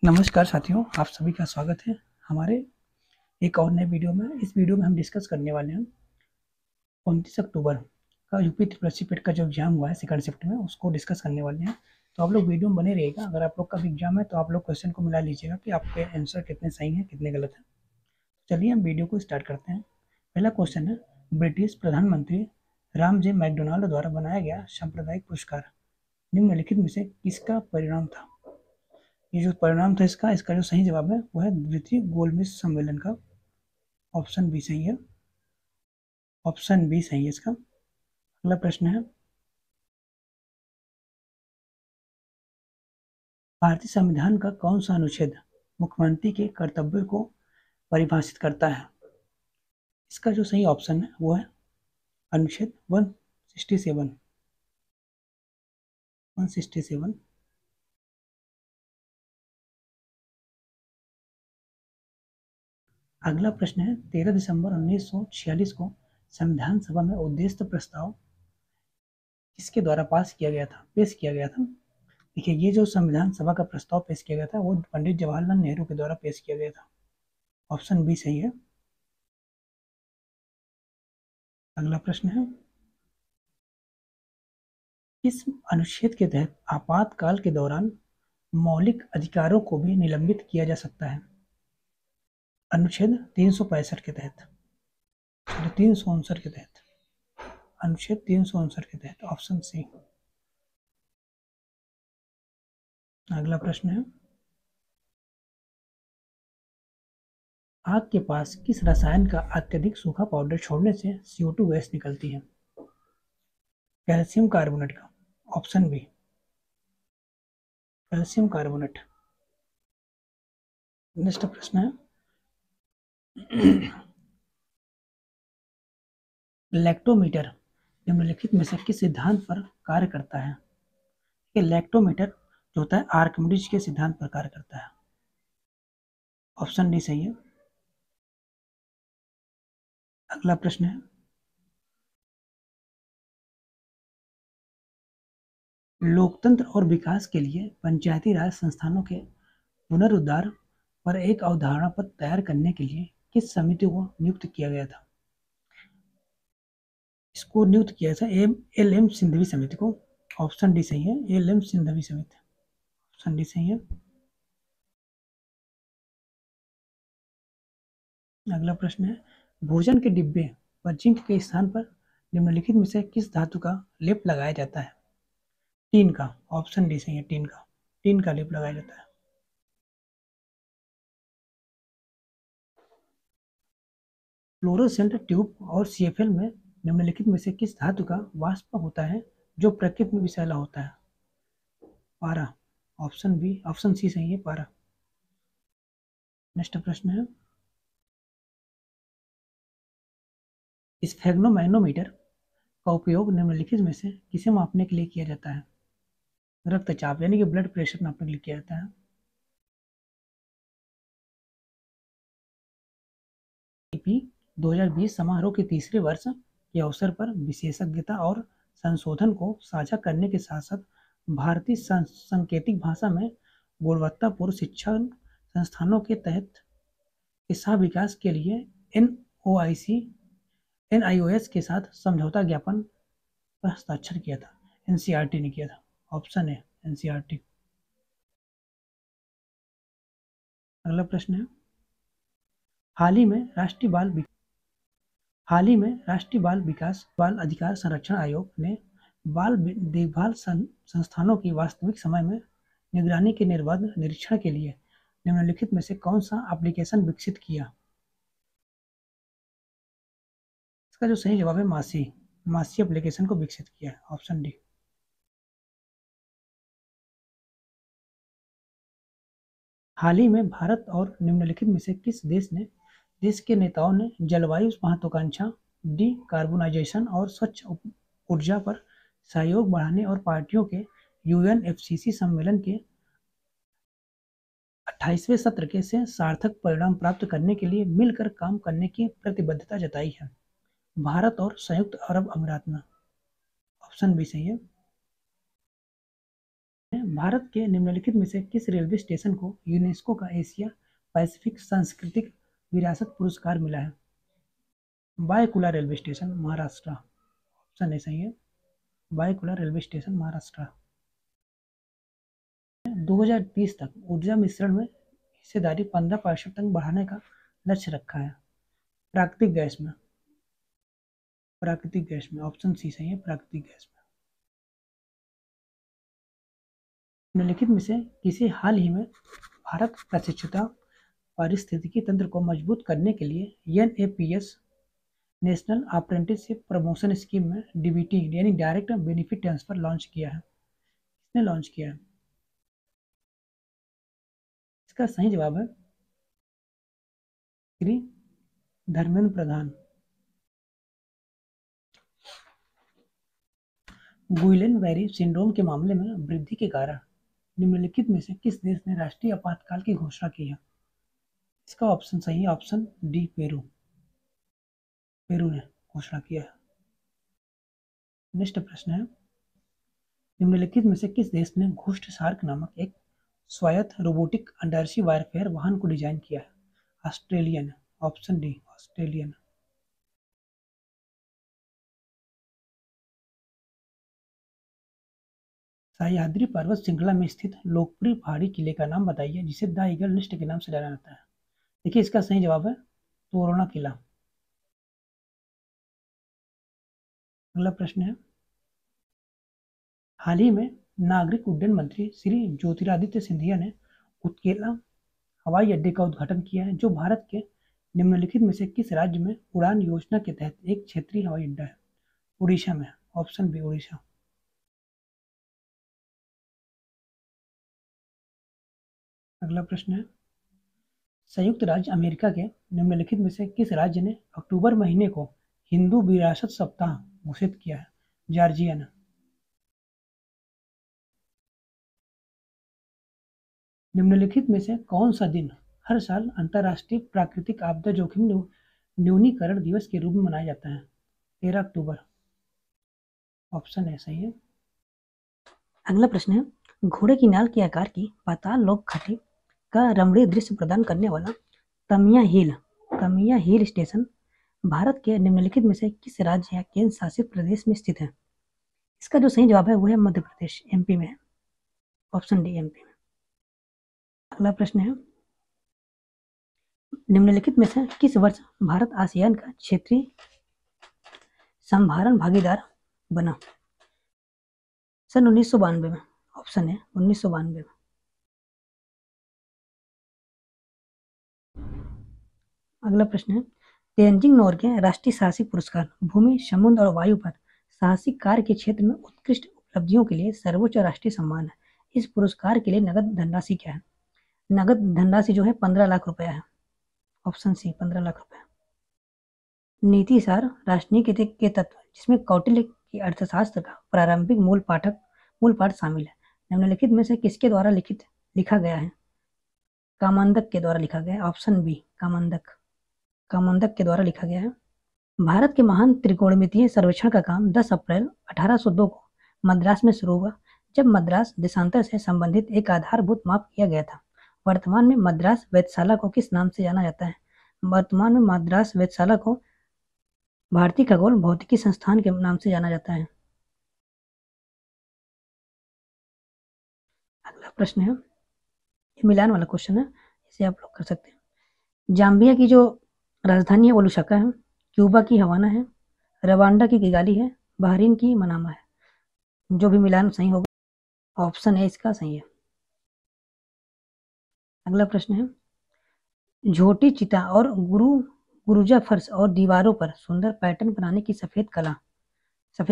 नमस्कार साथियों, आप सभी का स्वागत है हमारे एक और नए वीडियो में। इस वीडियो में हम डिस्कस करने वाले हैं 29 अक्टूबर का यूपी ट्रिपल पेट का जो एग्जाम हुआ है सेकंड शिफ्ट में, उसको डिस्कस करने वाले हैं। तो आप लोग वीडियो में बने रहिएगा। अगर आप लोग का भी एग्जाम है तो आप लोग क्वेश्चन को मिला लीजिएगा कि आपके आंसर कितने सही हैं, कितने गलत हैं। चलिए हम वीडियो को स्टार्ट करते हैं। पहला क्वेश्चन है, ब्रिटिश प्रधानमंत्री राम जे मैकडोनाल्ड द्वारा बनाया गया सांप्रदायिक पुरस्कार निम्नलिखित में से किसका परिणाम था? ये जो परिणाम था इसका जो सही जवाब है वो है द्वितीय गोलमेज सम्मेलन का। ऑप्शन बी सही है। ऑप्शन बी सही है इसका। अगला प्रश्न है, भारतीय संविधान का कौन सा अनुच्छेद मुख्यमंत्री के कर्तव्य को परिभाषित करता है? इसका जो सही ऑप्शन है वो है अनुच्छेद 167। 167। अगला प्रश्न है, 13 दिसंबर 1946 को संविधान सभा में उद्देश्य प्रस्ताव किसके द्वारा पास किया गया था, पेश किया गया था? देखिए, ये जो संविधान सभा का प्रस्ताव पेश किया गया था वो पंडित जवाहरलाल नेहरू के द्वारा पेश किया गया था। ऑप्शन बी सही है। अगला प्रश्न है, किस अनुच्छेद के तहत आपातकाल के दौरान मौलिक अधिकारों को भी निलंबित किया जा सकता है? अनुच्छेद 365 के तहत, 359 के तहत, अनुच्छेद 359 के तहत। Option C. अगला प्रश्न है, आग के पास किस रसायन का अत्यधिक सूखा पाउडर छोड़ने से CO2 गैस निकलती है? कैल्शियम कार्बोनेट का। Option B, calcium carbonate. Next प्रश्न है, लैक्टोमीटर निम्नलिखित में से किस सिद्धांत पर कार्य करता है? ये लैक्टोमीटर जो होता है आर्किमिडीज के सिद्धांत पर कार्य करता है। ऑप्शन डी सही है। अगला प्रश्न है, लोकतंत्र और विकास के लिए पंचायती राज संस्थानों के पुनरुद्धार पर एक अवधारणा पत्र तैयार करने के लिए किस समिति को नियुक्त किया गया था? इसको नियुक्त किया था LM सिंघवी समिति को। ऑप्शन डी सही है, LM सिंघवी समिति। ऑप्शन डी सही है। अगला प्रश्न है, भोजन के डिब्बे पर जिंक के स्थान पर निम्नलिखित में से किस धातु का लेप लगाया जाता है? टीन का। ऑप्शन डी सही है, टीन का। टीन का लेप लगाया जाता है। फ्लोरोसेंट ट्यूब और CFL में निम्नलिखित में से किस धातु का वाष्प होता है जो प्रकृति में विषैला होता है? पारा। ऑप्शन बी, ऑप्शन सी सही है, पारा। नेक्स्ट प्रश्न है, स्फेग्नोमैनोमीटर का उपयोग निम्नलिखित में से किसे मापने के लिए किया जाता है? रक्तचाप यानी कि ब्लड प्रेशर नापने के लिए किया जाता है। ईपी 2020 समारोह के तीसरे वर्ष के अवसर पर विशेषज्ञता और संशोधन को साझा करने के साथ साथ भारतीय सांकेतिक भाषा में गुणवत्तापूर्ण शिक्षण संस्थानों के तहत के सह विकास के लिए NIOS के साथ समझौता ज्ञापन पर हस्ताक्षर किया था। NCERT ने किया था। ऑप्शन है NCERT। अगला प्रश्न है, हाल ही में राष्ट्रीय बाल विकास बाल अधिकार संरक्षण आयोग ने बाल देखभाल संस्थानों की वास्तविक समय में निगरानी के निर्बाध निरीक्षण के लिए निम्नलिखित में से कौन सा एप्लीकेशन विकसित किया? इसका जो सही जवाब है मासी। मासी एप्लीकेशन को विकसित किया है। Option D. हाल ही में भारत और निम्नलिखित में से किस देश के नेताओं ने जलवायु महत्वाकांक्षा, डिकार्बोनाइजेशन और स्वच्छ ऊर्जा पर सहयोग बढ़ाने और पार्टियों के UNFCCC सम्मेलन के 28वें सत्र के से सार्थक परिणाम प्राप्त करने के लिए मिलकर काम करने की प्रतिबद्धता जताई है? भारत और संयुक्त अरब अमीरात में। ऑप्शन बी सही है। भारत के निम्नलिखित में से किस रेलवे स्टेशन को यूनेस्को का एशिया पैसिफिक सांस्कृतिक विरासत पुरस्कार मिला है? Byculla railway station, Maharashtra. Option A सही है, बायकुला रेलवे स्टेशन, महाराष्ट्र। 2030 तक ऊर्जा मिश्रण में हिस्सेदारी 15% तक बढ़ाने का लक्ष्य रखा है। प्राकृतिक गैस में, प्राकृतिक गैस में। ऑप्शन सी सही है, प्राकृतिक गैस में। निम्नलिखित में से किसे हाल ही में भारत प्रशिक्षुता पारिस्थितिकी तंत्र को मजबूत करने के लिए NAPS national apprenticeship promotion scheme में DBT यानी डायरेक्ट बेनिफिट ट्रांसफर लॉन्च किया है? किसने लॉन्च किया है? इसका सही जवाब है श्री धर्मेंद्र प्रधान। गुइलेन-बेरी सिंड्रोम के मामले में वृद्धि के कारण निम्नलिखित में से किस देश ने राष्ट्रीय आपातकाल की घोषणा की है? इसका ऑप्शन सही है, ऑप्शन डी, पेरू। पेरू ने घोषणा किया है। नेक्स्ट प्रश्न है, निम्नलिखित में से किस देश ने घोस्ट शार्क नामक एक स्वायत्त रोबोटिक अंडरसी वारफेयर वाहन को डिजाइन किया है? Australian. Option D, Australian. Sahyadri पर्वत श्रृंखला में स्थित लोकप्रिय पहाड़ी किले का नाम बताइए जिसे द ईगल नेस्ट के नाम से जाना जाता है। देखिए इसका सही जवाब है तोरणा किला। अगला प्रश्न है, हाल ही में नागरिक उड्डयन मंत्री श्री ज्योतिरादित्य सिंधिया ने उत्केला हवाई अड्डे का उद्घाटन किया है जो भारत के निम्नलिखित में से किस राज्य में उड़ान योजना के तहत एक क्षेत्रीय हवाई अड्डा है? उड़ीसा में। Option B, Orissa. अगला प्रश्न है, संयुक्त राज्य अमेरिका के निम्नलिखित में से किस राज्य ने अक्टूबर महीने को हिंदू विरासत सप्ताह घोषित किया है? जॉर्जिया ने। निम्नलिखित में से कौन सा दिन हर साल अंतर्राष्ट्रीय प्राकृतिक आपदा जोखिम न्यूनीकरण दिवस के रूप में मनाया जाता है? 13 अक्टूबर। ऑप्शन है सही है। अगला प्रश्न है, घोड़े की नाल के आकार की पाताल लोक घाटी का रमणीय दृश्य प्रदान करने वाला तमिया हिल स्टेशन भारत के निम्नलिखित में से किस राज्य या केंद्र शासित प्रदेश में स्थित है? इसका जो सही जवाब है वो है मध्य प्रदेश, MP में है। ऑप्शन डी, MP में। अगला प्रश्न है, निम्नलिखित में से किस वर्ष भारत आसियान का क्षेत्रीय संभारण भागीदार बना? सन 1992 में। ऑप्शन है 1992 में। अगला प्रश्न है, तेंजिंग नोर्गे राष्ट्रीय साहसिक पुरस्कार भूमि, समुद्र और वायु पर साहसिक कार्य के क्षेत्र में उत्कृष्ट उपलब्धियों के लिए सर्वोच्च राष्ट्रीय सम्मान है। इस पुरस्कार के लिए नगद धनराशि क्या है? नगद धनराशि जो है 15 लाख रुपया है। ऑप्शन सी, 15 लाख रुपया। नीति सार राजनीति के तत्व जिसमें कौटिल्य की अर्थशास्त्र का प्रारंभिक मूल पाठ शामिल है निम्नलिखित में से किसके द्वारा लिखा गया है? कामोदक के द्वारा लिखा गया है। ऑप्शन बी, कामोदक के द्वारा लिखा गया है। भारत के महान त्रिकोणमितीय सर्वेक्षण का काम 10 अप्रैल 1802 को मद्रास में शुरू हुआ जब मद्रास देशांतर से संबंधित एक आधारभूत माप किया गया था। वर्तमान में मद्रास वेधशाला को किस नाम से जाना जाता है? वर्तमान में मद्रास वेधशाला को भारतीय खगोल भौतिकी संस्थान के नाम से जाना जाता है। अगला प्रश्न है, ये मिलान वाला क्वेश्चन है, इसे आप लोग कर सकते हैं। जाम्बिया की जो राजधानी है वो लुसाका है, क्यूबा की हवाना है, रवांडा की किगाली है, बहरीन की मनामा है। जो भी मिलान सही होगा ऑप्शन ए इसका सही है। अगला प्रश्न है, झोटी चिता और गुरुजा फर्श और दीवारों पर सुंदर पैटर्न बनाने की सफेद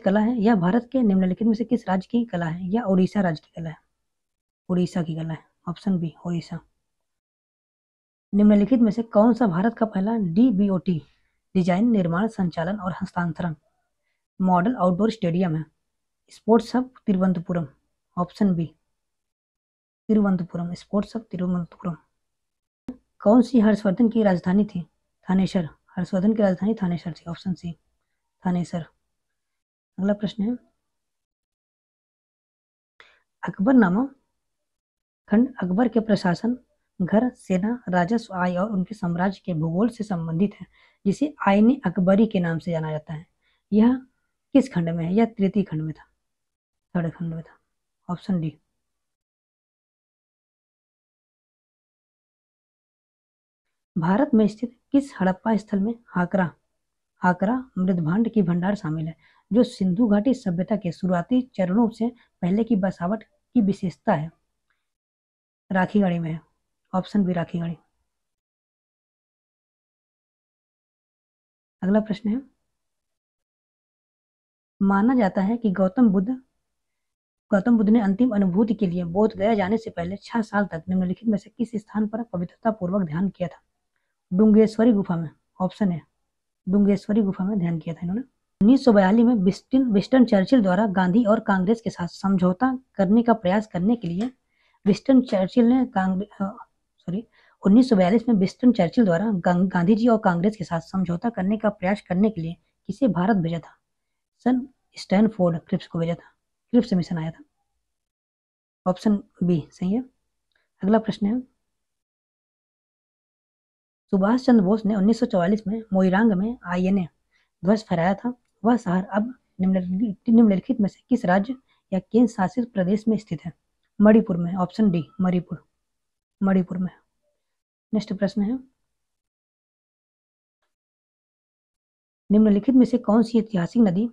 कला है। यह भारत के निम्नलिखित में से किस राज्य की कला है? या उड़ीसा राज्य की कला है? उड़ीसा की कला है। Option B, Orissa. निम्नलिखित में से कौन सा भारत का पहला DBOT डिजाइन, निर्माण, संचालन और हस्तांतरण मॉडल आउटडोर स्टेडियम है? Sports hub Thiruvananthapuram. Option B, Thiruvananthapuram, sports hub Thiruvananthapuram. कौन सी हर्षवर्धन की राजधानी थी? थानेसर। हर्षवर्धन की राजधानी थानेसर थी। Option C, Thanesar. अगला प्रश्न है, अकबरनामा खंड अकबर के प्रशासन, घर, सेना, राजस्व, आय और उनके साम्राज्य के भूगोल से संबंधित है, जिसे आईने अकबरी के नाम से जाना जाता है। यह किस खंड में है? यह तृतीय खंड में था, थर्ड खंड में था। Option D. भारत में स्थित किस हड़प्पा स्थल में हाकरा हाकरा मृदभांड की भंडार शामिल है, जो सिंधु घाटी सभ्यता के शुरुआती चरणों से पहले की बसावट की विशेषता है? राखीगढ़ी में है। Option B Rakhigarhi. अगला प्रश्न है, माना जाता है कि गौतम बुद्ध ने अंतिम अनुभूति के लिए बोध गया जाने से पहले 6 साल तक निम्नलिखित में से किस स्थान पर पवित्रता पूर्वक ध्यान किया था? डुंगेश्वरी गुफा में। ऑप्शन है डुंगेश्वरी गुफा में ध्यान किया था इन्होंने। 1942 में विंस्टन चर्चिल द्वारा गांधी और कांग्रेस के साथ समझौता करने का प्रयास करने के लिए विंस्टन चर्चिल ने 1942 में विंस्टन चर्चिल द्वारा गांधी जी और कांग्रेस के साथ समझौता करने का प्रयास करने के लिए किसे भारत भेजा था? सन स्टैनफोर्ड क्रिप्स को भेजा था। क्रिप्स मिशन आया था। ऑप्शन बी सही है। अगला प्रश्न है, सुभाष चंद्र बोस ने 1944 में मोइरांग में आईएनए ध्वज फहराया था। वह शहर अब निम्नलिखित में से किस राज्य या केंद्र शासित प्रदेश में स्थित है? मणिपुर में। Option D Manipur. मणिपुर में। नेक्स्ट प्रश्न है, निम्नलिखित में से कौन सी ऐतिहासिक नदी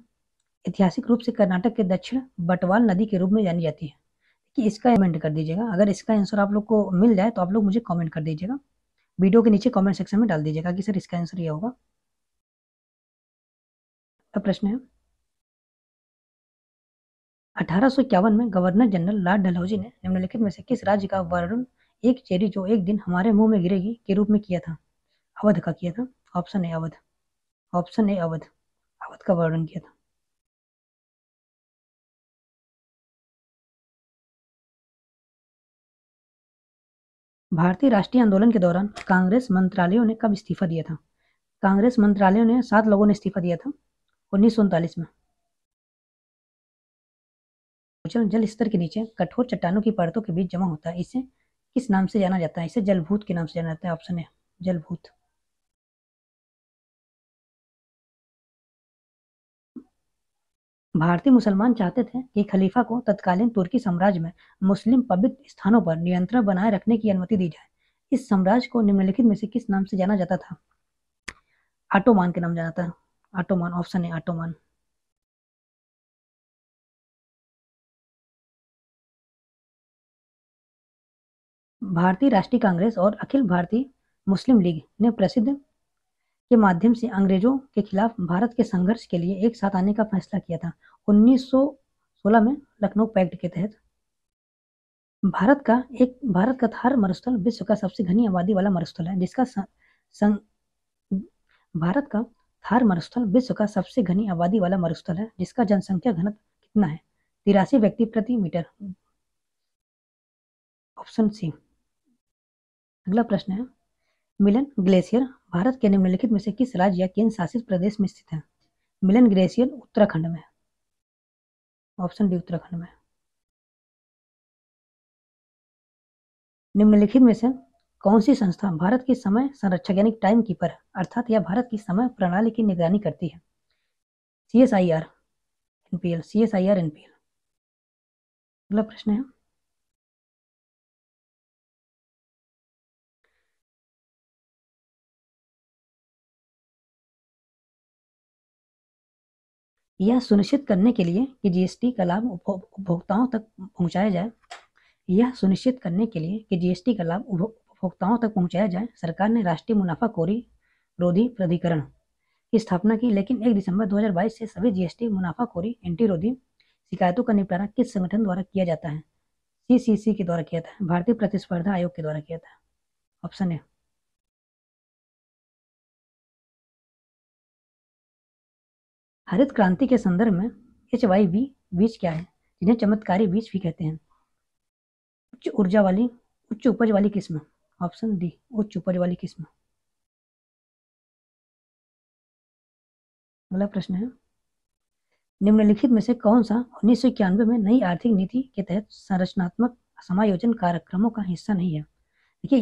ऐतिहासिक रूप से कर्नाटक के दक्षिण बटवाल नदी के रूप में जानी जाती है? कि इसका कमेंट कर दीजिएगा। अगर इसका आंसर आप लोग को मिल जाए तो आप लोग मुझे कमेंट कर दीजिएगा, वीडियो के नीचे कमेंट सेक्शन में डाल दीजिएगा कि सर इसका आंसर ये होगा। अब प्रश्न है, 1851 में गवर्नर जनरल लॉर्ड डलहौजी ने निम्नलिखित में से किस राज्य का वर्णन एक चेरी जो एक दिन हमारे मुंह में गिरेगी के रूप में किया था? अवध का किया था। Option A Awadh. Option A Awadh. Awadh का वर्णन किया था। भारतीय राष्ट्रीय आंदोलन के दौरान कांग्रेस मंत्रालयों ने कब इस्तीफा दिया था? कांग्रेस मंत्रालयों ने 7 लोगों ने इस्तीफा दिया था 1939 में। जल स्तर के नीचे कठोर चट्टानों की परतों के बीच जमा होता है, इसे किस नाम से जाना जाता है? इसे जलभूत के नाम से जाना जाता है। ऑप्शन है जलभूत। भारतीय मुसलमान चाहते थे कि खलीफा को तत्कालीन तुर्की साम्राज्य में मुस्लिम पवित्र स्थानों पर नियंत्रण बनाए रखने की अनुमति दी जाए। इस साम्राज्य को निम्नलिखित में से किस नाम से जाना जाता था? ऑटोमान के नाम जाना जाता है। ऑटोमान। ऑप्शन है ऑटोमान। भारतीय राष्ट्रीय कांग्रेस और अखिल भारतीय मुस्लिम लीग ने प्रसिद्ध के माध्यम से अंग्रेजों के खिलाफ भारत के संघर्ष के लिए एक साथ आने का फैसला किया था 1916 में लखनऊ पैक्ट के तहत। भारत का थार मरुस्थल विश्व का सबसे घनी आबादी वाला मरुस्थल है, जिसका भारत का थार मरुस्थल विश्व का सबसे घनी आबादी वाला मरुस्थल है, जिसका जनसंख्या घनत्व कितना है? 83 व्यक्ति प्रति मीटर। Option C. अगला प्रश्न है, मिलन ग्लेशियर भारत के निम्नलिखित में से किस राज्य या केंद्र शासित प्रदेश में स्थित है? मिलन ग्लेशियर उत्तराखंड में। ऑप्शन डी उत्तराखंड में। निम्नलिखित में से कौन सी संस्था भारत की समय संरक्षक यानी टाइम कीपर अर्थात या भारत की समय प्रणाली की निगरानी करती है? CSIR NPL। CSIR NPL। अगला प्रश्न है, यह सुनिश्चित करने के लिए कि जीएसटी का लाभ उपभोक्ताओं तक पहुंचाया जाए यह सुनिश्चित करने के लिए कि जीएसटी का लाभ उपभोक्ताओं तक पहुंचाया जाए, सरकार ने राष्ट्रीय मुनाफाखोरी रोधी प्राधिकरण की स्थापना की, लेकिन 1 दिसंबर 2022 से सभी जीएसटी मुनाफाखोरी एंटी रोधी शिकायतों का निपटारा किस संगठन द्वारा किया जाता है? CCC के द्वारा किया था। भारतीय प्रतिस्पर्धा आयोग के द्वारा किया था। ऑप्शन है हरित क्रांति के संदर्भ में HYV बीज क्या है, जिन्हें चमत्कारी बीज भी कहते हैं? उच्च उपज वाली किस्म। ऑप्शन डी उच्च उपज वाली किस्म। अगला प्रश्न है, निम्नलिखित में से कौन सा 1991 में नई आर्थिक नीति के तहत संरचनात्मक समायोजन कार्यक्रमों का हिस्सा नहीं है? देखिए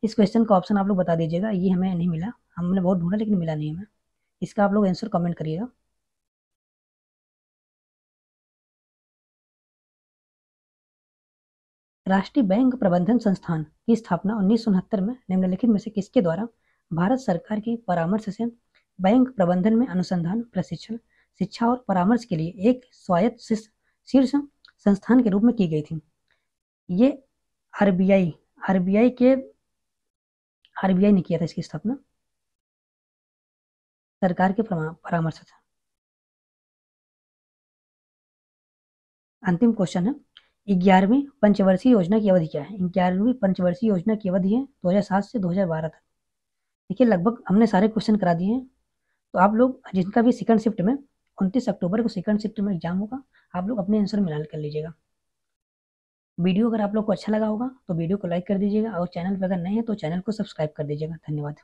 इस क्वेश्चन का ऑप्शन आप लोग बता दीजिएगा, ये हमें नहीं मिला, हमने बहुत ढूंढा लेकिन मिला नहीं हमें। इसका आप लोग आंसर कमेंट करिएगा। राष्ट्रीय बैंक प्रबंधन संस्थान की स्थापना 1969 में निम्नलिखित में से किसके द्वारा भारत सरकार के परामर्श से बैंक प्रबंधन में अनुसंधान, प्रशिक्षण, शिक्षा और परामर्श के लिए एक स्वायत्त शीर्ष संस्थान के रूप में की गई थी? ये आरबीआई ने किया था इसकी स्थापना, सरकार के परामर्श से। अंतिम क्वेश्चन है, 11वीं पंचवर्षीय योजना की अवधि क्या है? 11वीं पंचवर्षीय योजना की अवधि है 2007 से 2012 तक। देखिए लगभग हमने सारे क्वेश्चन करा दिए हैं। तो आप लोग जिनका भी सेकंड शिफ्ट में 29 अक्टूबर को सेकंड शिफ्ट में एग्जाम होगा, आप लोग अपने आंसर मिला कर लीजिएगा। वीडियो अगर आप लोग को अच्छा लगा होगा तो वीडियो को लाइक कर दीजिएगा और चैनल पर अगर नए हैं तो चैनल को सब्सक्राइब कर दीजिएगा। धन्यवाद।